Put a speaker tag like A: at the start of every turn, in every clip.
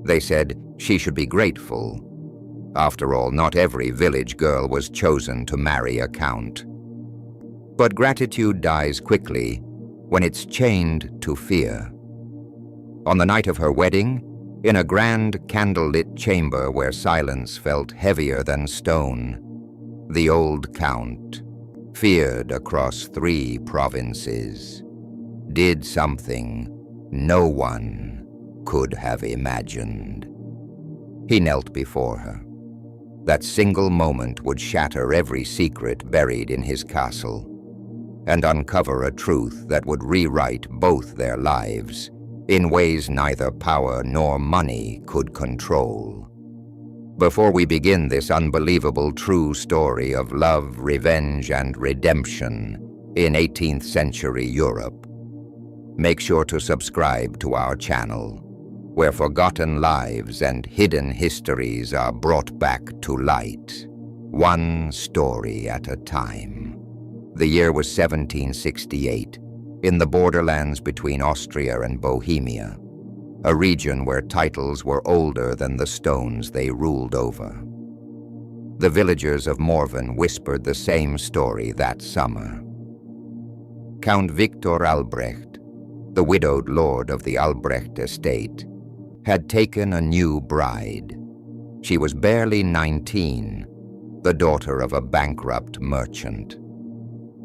A: They said she should be grateful. After all, not every village girl was chosen to marry a count. But gratitude dies quickly when it's chained to fear. On the night of her wedding, in a grand candlelit chamber where silence felt heavier than stone, the old count, feared across 3 provinces, did something no one could have imagined. He knelt before her. That single moment would shatter every secret buried in his castle and uncover a truth that would rewrite both their lives in ways neither power nor money could control. Before we begin this unbelievable true story of love, revenge, and redemption in 18th century Europe, make sure to subscribe to our channel, where forgotten lives and hidden histories are brought back to light, one story at a time. The year was 1768, in the borderlands between Austria and Bohemia, a region where titles were older than the stones they ruled over. The villagers of Morven whispered the same story that summer. Count Viktor Albrecht, the widowed lord of the Albrecht estate, had taken a new bride. She was barely 19, the daughter of a bankrupt merchant.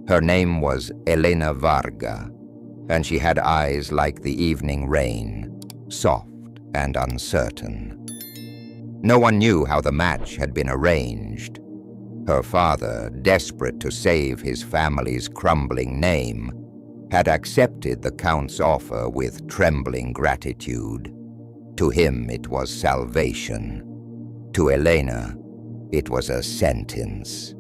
A: Her name was Elena Varga, and she had eyes like the evening rain, soft and uncertain. No one knew how the match had been arranged. Her father, desperate to save his family's crumbling name, had accepted the count's offer with trembling gratitude. To him it was salvation. To Elena, it was a sentence.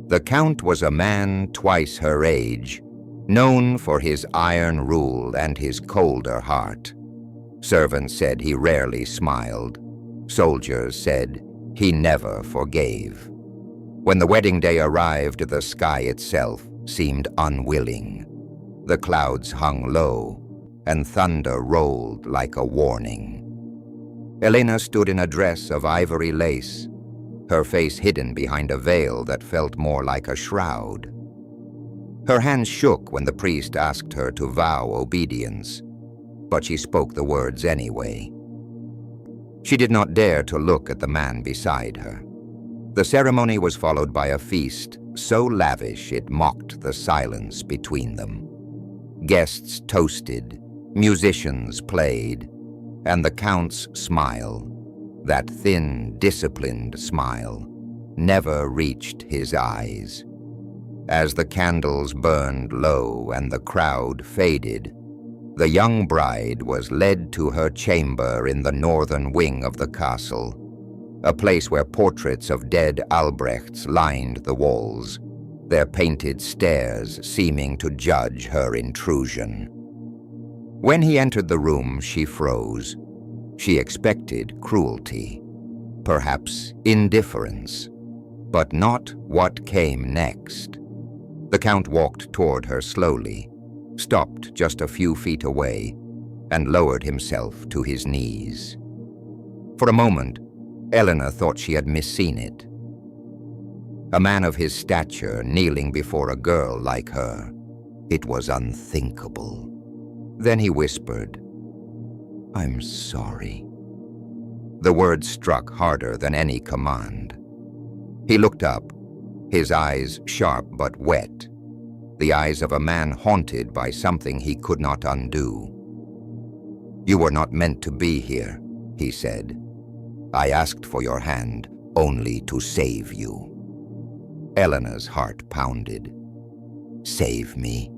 A: The count was a man twice her age, known for his iron rule and his colder heart. Servants said he rarely smiled. Soldiers said he never forgave. When the wedding day arrived, the sky itself seemed unwilling. The clouds hung low, and thunder rolled like a warning. Elena stood in a dress of ivory lace, her face hidden behind a veil that felt more like a shroud. Her hands shook when the priest asked her to vow obedience, but she spoke the words anyway. She did not dare to look at the man beside her. The ceremony was followed by a feast so lavish it mocked the silence between them. Guests toasted, musicians played, and the count's smile, that thin, disciplined smile, never reached his eyes. As the candles burned low and the crowd faded, the young bride was led to her chamber in the northern wing of the castle, a place where portraits of dead Albrechts lined the walls, their painted stairs seeming to judge her intrusion. When he entered the room, she froze. She expected cruelty, perhaps indifference, but not what came next. The count walked toward her slowly, stopped just a few feet away, and lowered himself to his knees. For a moment, Elena thought she had misseen it. A man of his stature kneeling before a girl like her. It was unthinkable. Then he whispered, "I'm sorry." The words struck harder than any command. He looked up, his eyes sharp but wet, the eyes of a man haunted by something he could not undo. "You were not meant to be here," he said. "I asked for your hand only to save you." Elena's heart pounded. Save me?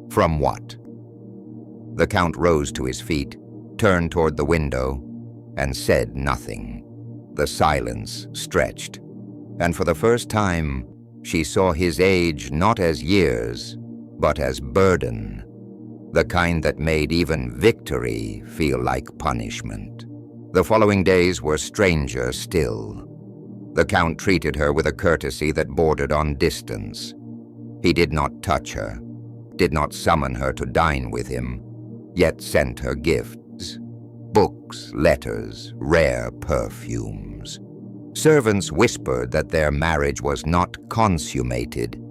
A: From what? The count rose to his feet, turned toward the window, and said nothing. The silence stretched, and for the first time, she saw his age not as years, but as burden, the kind that made even victory feel like punishment. The following days were stranger still. The count treated her with a courtesy that bordered on distance. He did not touch her, did not summon her to dine with him, yet sent her gifts. Books, letters, rare perfumes. Servants whispered that their marriage was not consummated,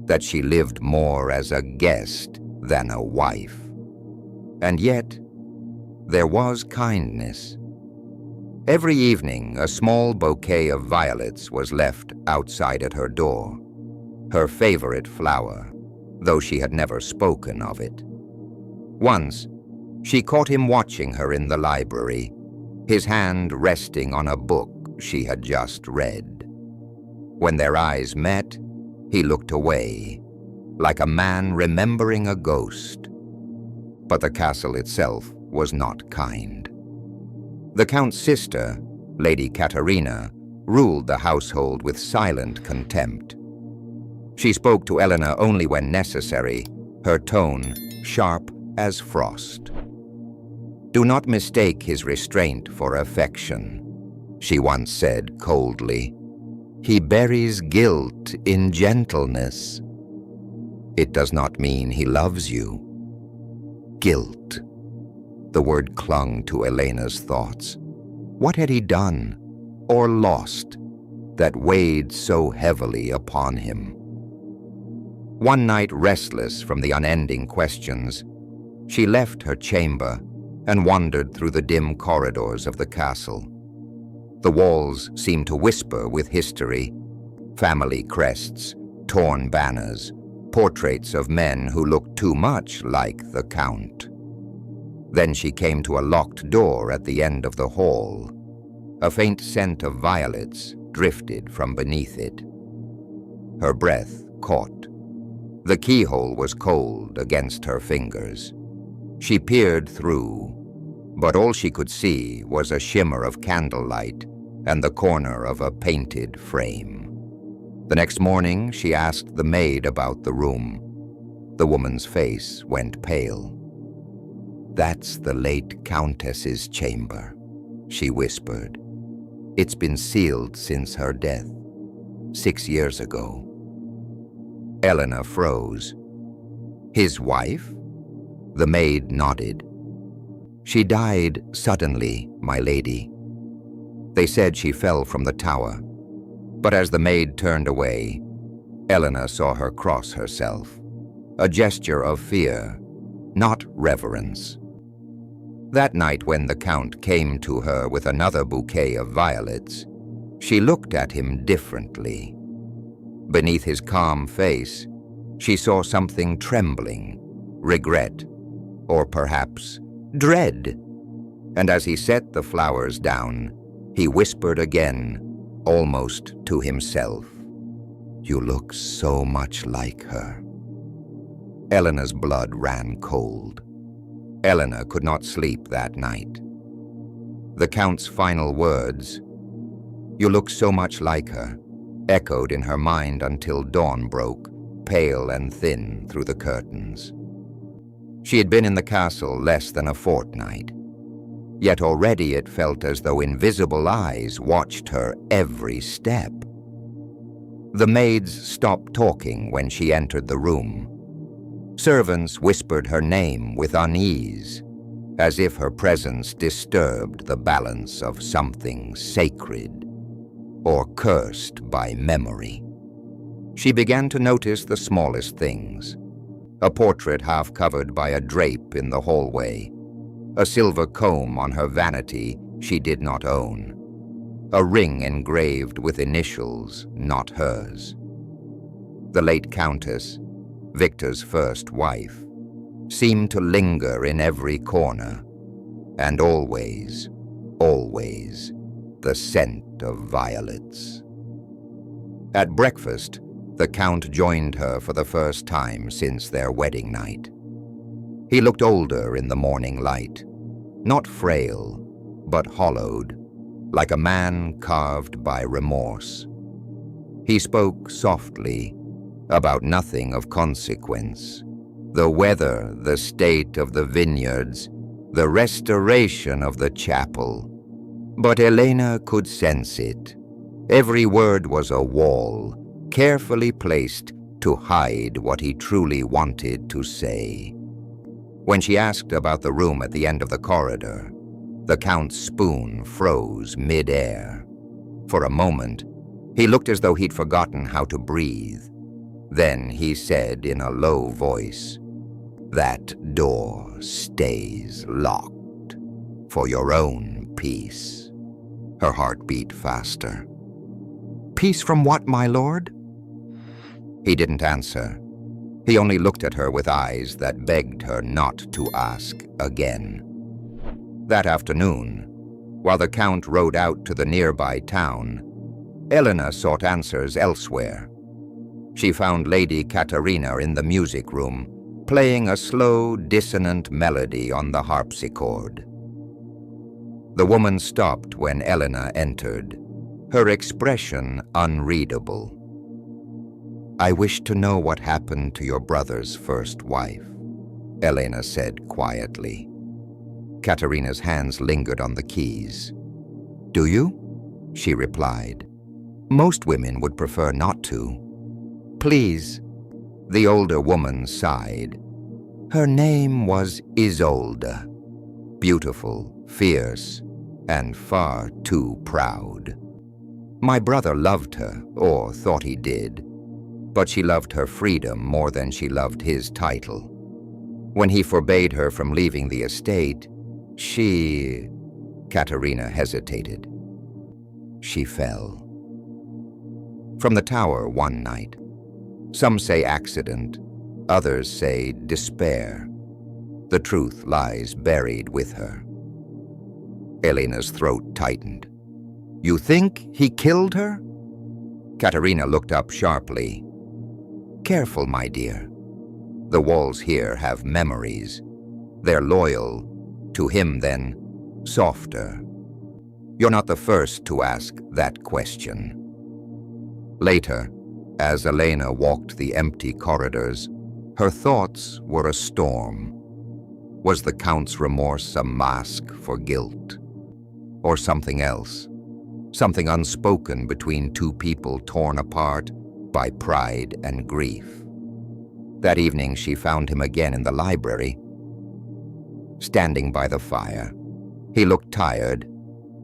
A: that she lived more as a guest than a wife. And yet, there was kindness. Every evening, a small bouquet of violets was left outside at her door, her favorite flower, though she had never spoken of it. Once, she caught him watching her in the library, his hand resting on a book she had just read. When their eyes met, he looked away, like a man remembering a ghost. But the castle itself was not kind. The Count's sister, Lady Katerina, ruled the household with silent contempt. She spoke to Elena only when necessary, her tone sharp as frost. "Do not mistake his restraint for affection," she once said coldly. "He buries guilt in gentleness. It does not mean he loves you." Guilt. The word clung to Elena's thoughts. What had he done, or lost, that weighed so heavily upon him? One night, restless from the unending questions, she left her chamber and wandered through the dim corridors of the castle. The walls seemed to whisper with history, family crests, torn banners, portraits of men who looked too much like the Count. Then she came to a locked door at the end of the hall. A faint scent of violets drifted from beneath it. Her breath caught. The keyhole was cold against her fingers. She peered through, but all she could see was a shimmer of candlelight and the corner of a painted frame. The next morning, she asked the maid about the room. The woman's face went pale. "That's the late Countess's chamber," she whispered. "It's been sealed since her death, 6 years ago." Elena froze. "His wife?" The maid nodded. "She died suddenly, my lady. They said she fell from the tower." But as the maid turned away, Elena saw her cross herself, a gesture of fear, not reverence. That night when the Count came to her with another bouquet of violets, she looked at him differently. Beneath his calm face, she saw something trembling, regret, or perhaps dread. And as he set the flowers down, he whispered again, almost to himself, "You look so much like her." Elena's blood ran cold. Elena could not sleep that night. The Count's final words, "You look so much like her," echoed in her mind until dawn broke, pale and thin through the curtains. She had been in the castle less than a fortnight, yet already it felt as though invisible eyes watched her every step. The maids stopped talking when she entered the room. Servants whispered her name with unease, as if her presence disturbed the balance of something sacred or cursed by memory. She began to notice the smallest things: a portrait half covered by a drape in the hallway, a silver comb on her vanity she did not own, a ring engraved with initials not hers. The late Countess, Viktor's first wife, seemed to linger in every corner, and always, always, the scent of violets. At breakfast, the Count joined her for the first time since their wedding night. He looked older in the morning light, not frail, but hollowed, like a man carved by remorse. He spoke softly, about nothing of consequence: the weather, the state of the vineyards, the restoration of the chapel. But Elena could sense it. Every word was a wall, carefully placed to hide what he truly wanted to say. When she asked about the room at the end of the corridor, The Count's spoon froze mid-air. For a moment, he looked as though he'd forgotten how to breathe. Then he said in a low voice, "That door stays locked, for your own peace." Her heart beat faster. "Peace from what, my lord?" He didn't answer. He only looked at her with eyes that begged her not to ask again. That afternoon, while the Count rode out to the nearby town, Elena sought answers elsewhere. She found Lady Katerina in the music room, playing a slow, dissonant melody on the harpsichord. The woman stopped when Elena entered, her expression unreadable. "I wish to know what happened to your brother's first wife," Elena said quietly. Katerina's hands lingered on the keys. "Do you?" she replied. "Most women would prefer not to." "Please." The older woman sighed. "Her name was Isolde. Beautiful, fierce, and far too proud. My brother loved her, or thought he did, but she loved her freedom more than she loved his title. When he forbade her from leaving the estate, she..." Katerina hesitated. "She fell." From the tower one night. Some say accident, others say despair. The truth lies buried with her. Elena's throat tightened. "You think he killed her?" Katerina looked up sharply. "Careful, my dear. The walls here have memories. They're loyal. To him, then, softer. You're not the first to ask that question." Later, as Elena walked the empty corridors, her thoughts were a storm. Was the Count's remorse a mask for guilt? Or something else? Something unspoken between two people torn apart by pride and grief. That evening she found him again in the library, standing by the fire. He looked tired,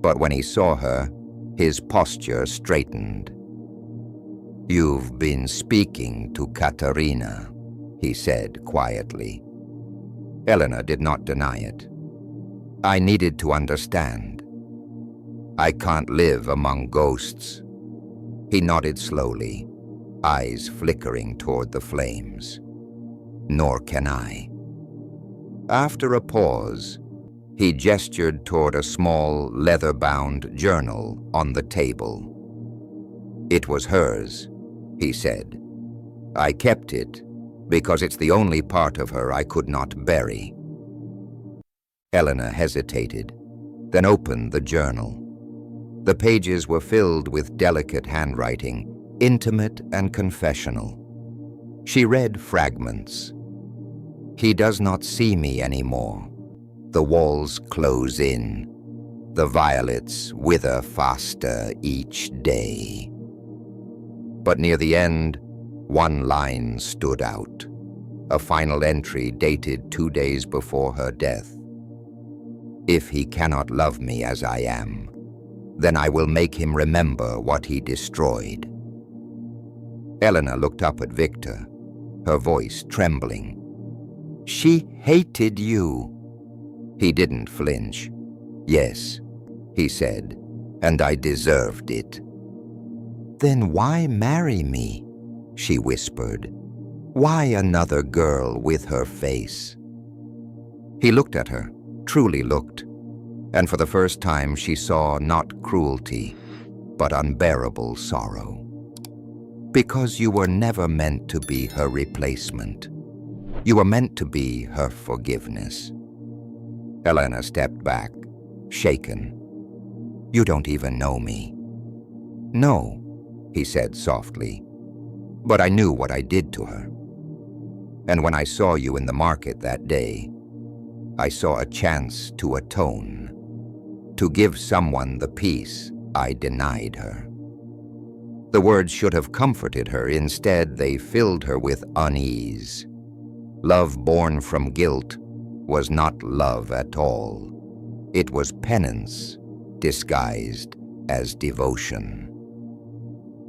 A: but when he saw her, his posture straightened. "You've been speaking to Katerina," he said quietly. Elena did not deny it. "I needed to understand. I can't live among ghosts." He nodded slowly, eyes flickering toward the flames. "Nor can I." After a pause, he gestured toward a small, leather-bound journal on the table. "It was hers," he said. "I kept it because it's the only part of her I could not bury." Elena hesitated, then opened the journal. The pages were filled with delicate handwriting, intimate and confessional. She read fragments. "He does not see me anymore. The walls close in. The violets wither faster each day." But near the end, one line stood out, a final entry dated 2 days before her death. "If he cannot love me as I am, then I will make him remember what he destroyed." Elena looked up at Viktor, her voice trembling. "She hated you." He didn't flinch. "Yes," he said, "and I deserved it." "Then why marry me?" she whispered. "Why another girl with her face?" He looked at her, truly looked, and for the first time she saw not cruelty, but unbearable sorrow. "Because you were never meant to be her replacement. You were meant to be her forgiveness." Elena stepped back, shaken. "You don't even know me." "No," he said softly, "but I knew what I did to her. And when I saw you in the market that day, I saw a chance to atone, to give someone the peace I denied her." The words should have comforted her. Instead, they filled her with unease. Love born from guilt was not love at all. It was penance disguised as devotion.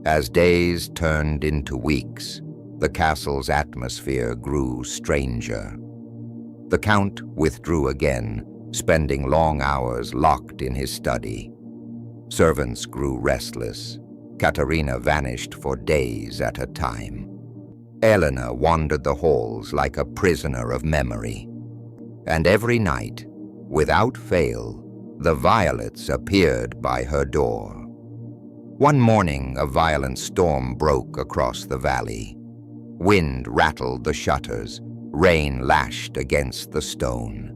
A: As days turned into weeks, the castle's atmosphere grew stranger. The Count withdrew again, spending long hours locked in his study. Servants grew restless. Katerina vanished for days at a time. Elena wandered the halls like a prisoner of memory. And every night, without fail, the violets appeared by her door. One morning, a violent storm broke across the valley. Wind rattled the shutters, rain lashed against the stone.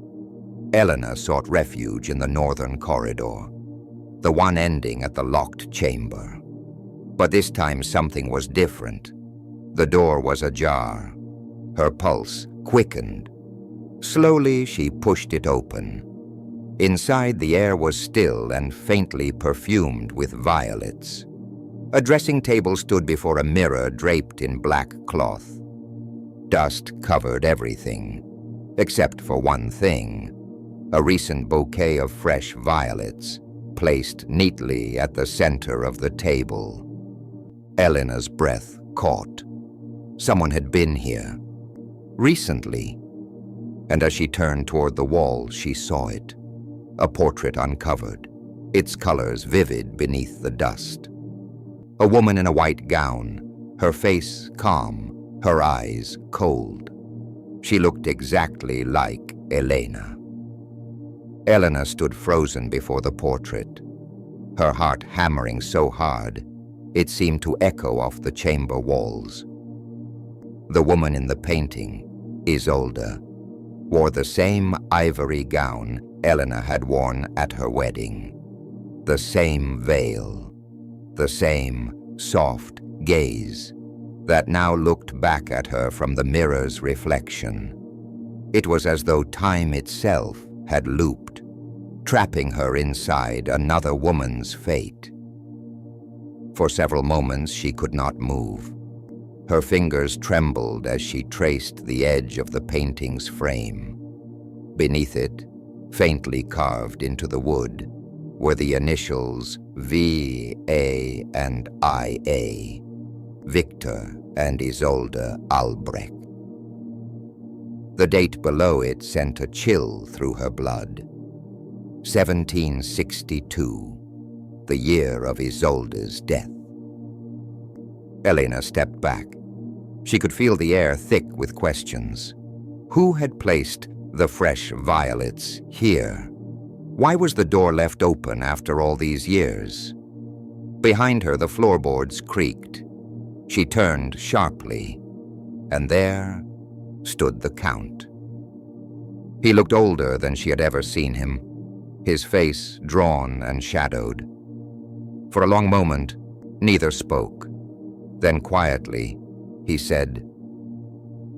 A: Elena sought refuge in the northern corridor, the one ending at the locked chamber. But this time something was different. The door was ajar. Her pulse quickened. Slowly she pushed it open. Inside, the air was still and faintly perfumed with violets. A dressing table stood before a mirror draped in black cloth. Dust covered everything, except for one thing: a recent bouquet of fresh violets, placed neatly at the center of the table. Elena's breath caught. Someone had been here. Recently. And as she turned toward the wall, she saw it. A portrait uncovered, its colors vivid beneath the dust. A woman in a white gown, her face calm, her eyes cold. She looked exactly like Elena. Elena stood frozen before the portrait, her heart hammering so hard it seemed to echo off the chamber walls. The woman in the painting, Isolde, wore the same ivory gown Elena had worn at her wedding, the same veil, the same soft gaze that now looked back at her from the mirror's reflection. It was as though time itself had looped, trapping her inside another woman's fate. For several moments she could not move. Her fingers trembled as she traced the edge of the painting's frame. Beneath it, faintly carved into the wood, were the initials V, A, and IA, Viktor and Isolde Albrecht. The date below it sent a chill through her blood. 1762, the year of Isolde's death. Elena stepped back. She could feel the air thick with questions. Who had placed the fresh violets here? Why was the door left open after all these years? Behind her, the floorboards creaked. She turned sharply, and there stood the Count. He looked older than she had ever seen him, his face drawn and shadowed. For a long moment, neither spoke. Then quietly, he said,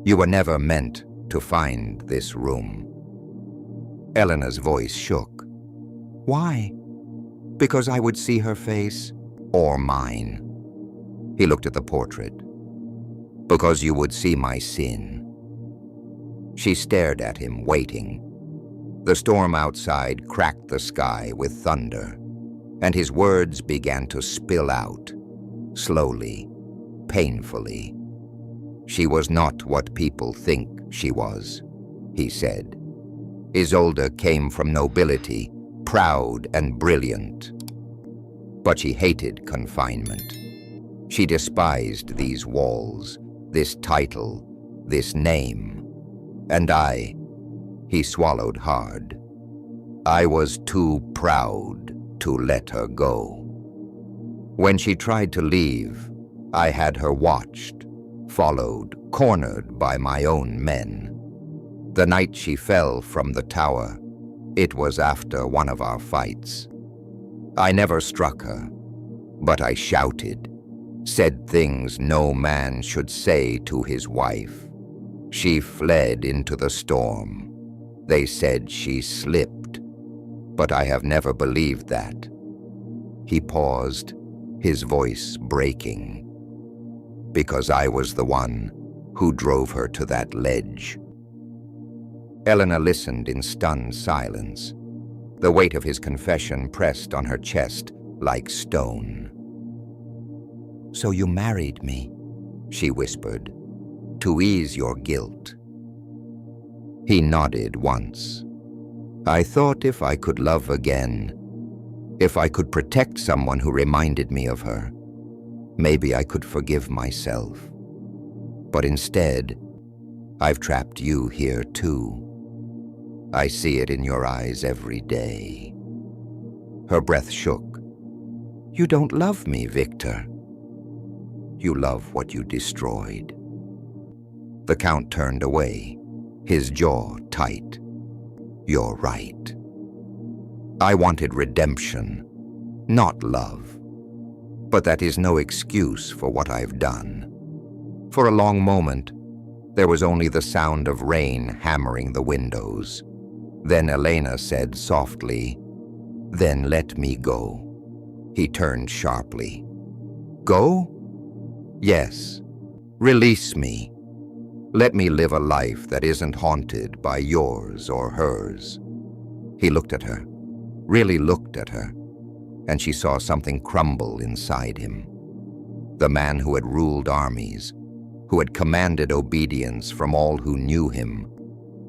A: "You were never meant to find this room." Elena's voice shook. "Why?" "Because I would see her face, or mine." He looked at the portrait. "Because you would see my sin." She stared at him, waiting. The storm outside cracked the sky with thunder, and his words began to spill out, slowly, painfully. "She was not what people think she was," he said. "Isolde came from nobility, proud and brilliant. But she hated confinement. She despised these walls, this title, this name. And he swallowed hard. I was too proud to let her go. When she tried to leave, I had her watched, followed, cornered by my own men. The night she fell from the tower, it was after one of our fights. I never struck her, but I shouted, said things no man should say to his wife. She fled into the storm. They said she slipped, but I have never believed that." He paused, his voice breaking. "Because I was the one who drove her to that ledge." Elena listened in stunned silence. The weight of his confession pressed on her chest like stone. "So you married me," she whispered, "to ease your guilt." He nodded once. "I thought if I could love again, if I could protect someone who reminded me of her, maybe I could forgive myself. But instead, I've trapped you here too. I see it in your eyes every day." Her breath shook. "You don't love me, Viktor. You love what you destroyed." The Count turned away, his jaw tight. "You're right. I wanted redemption, not love. But that is no excuse for what I've done." For a long moment, there was only the sound of rain hammering the windows. Then Elena said softly, "Then let me go." He turned sharply. "Go?" "Yes. Release me. Let me live a life that isn't haunted by yours or hers." He looked at her, really looked at her, and she saw something crumble inside him. The man who had ruled armies, who had commanded obedience from all who knew him,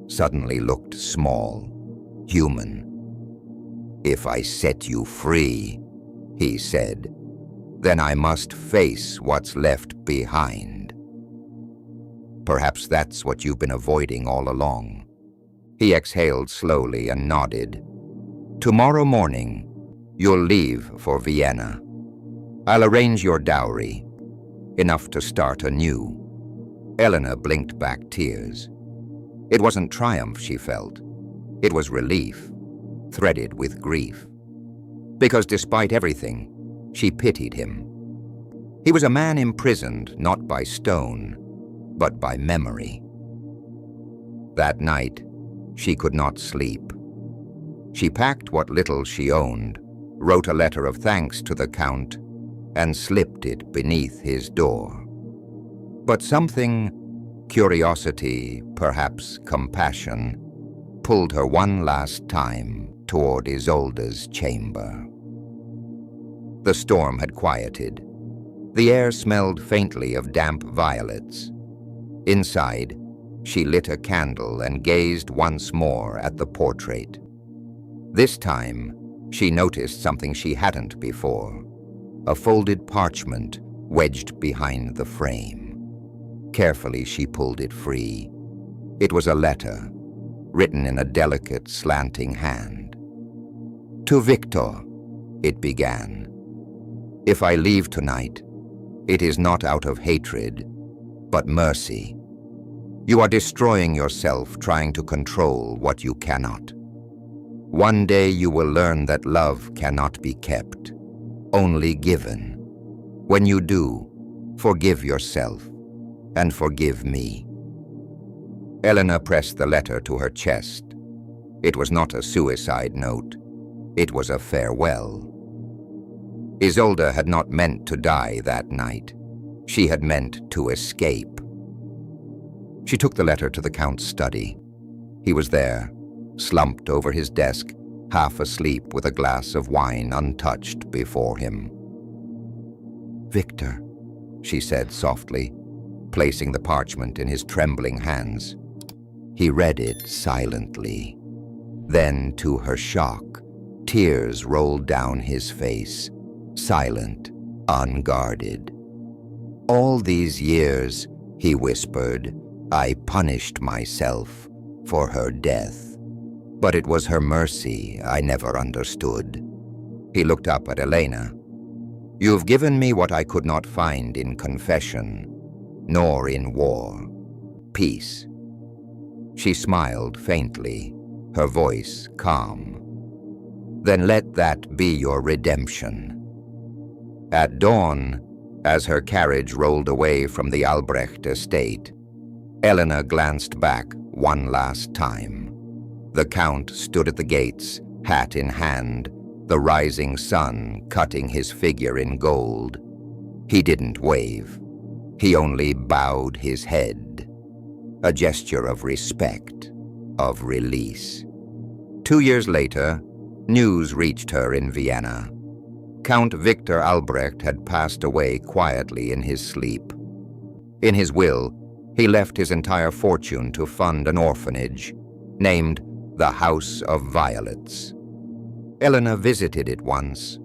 A: suddenly looked small, human. "If I set you free," he said, "then I must face what's left behind." "Perhaps that's what you've been avoiding all along." He exhaled slowly and nodded. "Tomorrow morning, you'll leave for Vienna. I'll arrange your dowry, enough to start anew." Elena blinked back tears. It wasn't triumph she felt. It was relief, threaded with grief. Because despite everything, she pitied him. He was a man imprisoned not by stone, but by memory. That night, she could not sleep. She packed what little she owned, wrote a letter of thanks to the Count, and slipped it beneath his door. But something, curiosity, perhaps compassion, pulled her one last time toward Isolde's chamber. The storm had quieted. The air smelled faintly of damp violets. Inside, she lit a candle and gazed once more at the portrait. This time, she noticed something she hadn't before: a folded parchment wedged behind the frame. Carefully, she pulled it free. It was a letter, written in a delicate, slanting hand. "To Viktor," it began. "If I leave tonight, it is not out of hatred, but mercy. You are destroying yourself trying to control what you cannot. One day you will learn that love cannot be kept, only given. When you do, forgive yourself and forgive me." Elena pressed the letter to her chest. It was not a suicide note. It was a farewell. Isolde had not meant to die that night. She had meant to escape. She took the letter to the Count's study. He was there, slumped over his desk, half asleep with a glass of wine untouched before him. "Viktor," she said softly, placing the parchment in his trembling hands. He read it silently. Then, to her shock, tears rolled down his face, silent, unguarded. "All these years," he whispered, "I punished myself for her death. But it was her mercy I never understood." He looked up at Elena. "You've given me what I could not find in confession, nor in war: peace." She smiled faintly, her voice calm. "Then let that be your redemption." At dawn, as her carriage rolled away from the Albrecht estate, Elena glanced back one last time. The Count stood at the gates, hat in hand, the rising sun cutting his figure in gold. He didn't wave. He only bowed his head, a gesture of respect, of release. 2 years later, News reached her in Vienna. Count Viktor Albrecht had passed away quietly in his sleep. In his will, he left his entire fortune to fund an orphanage named the House of Violets. Elena visited it once.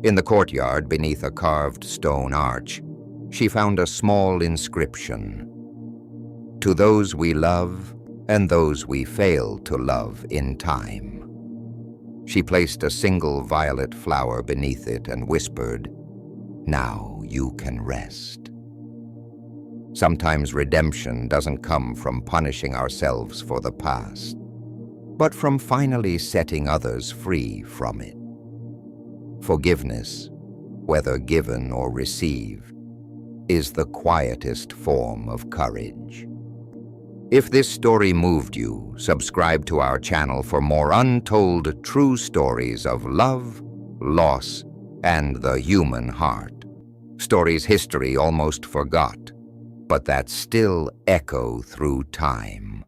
A: In the courtyard, beneath a carved stone arch, she found a small inscription: "To those we love and those we fail to love in time." She placed a single violet flower beneath it and whispered, "Now you can rest." Sometimes redemption doesn't come from punishing ourselves for the past, but from finally setting others free from it. Forgiveness, whether given or received, is the quietest form of courage. If this story moved you, subscribe to our channel for more untold true stories of love, loss, and the human heart. Stories history almost forgot, but that still echo through time.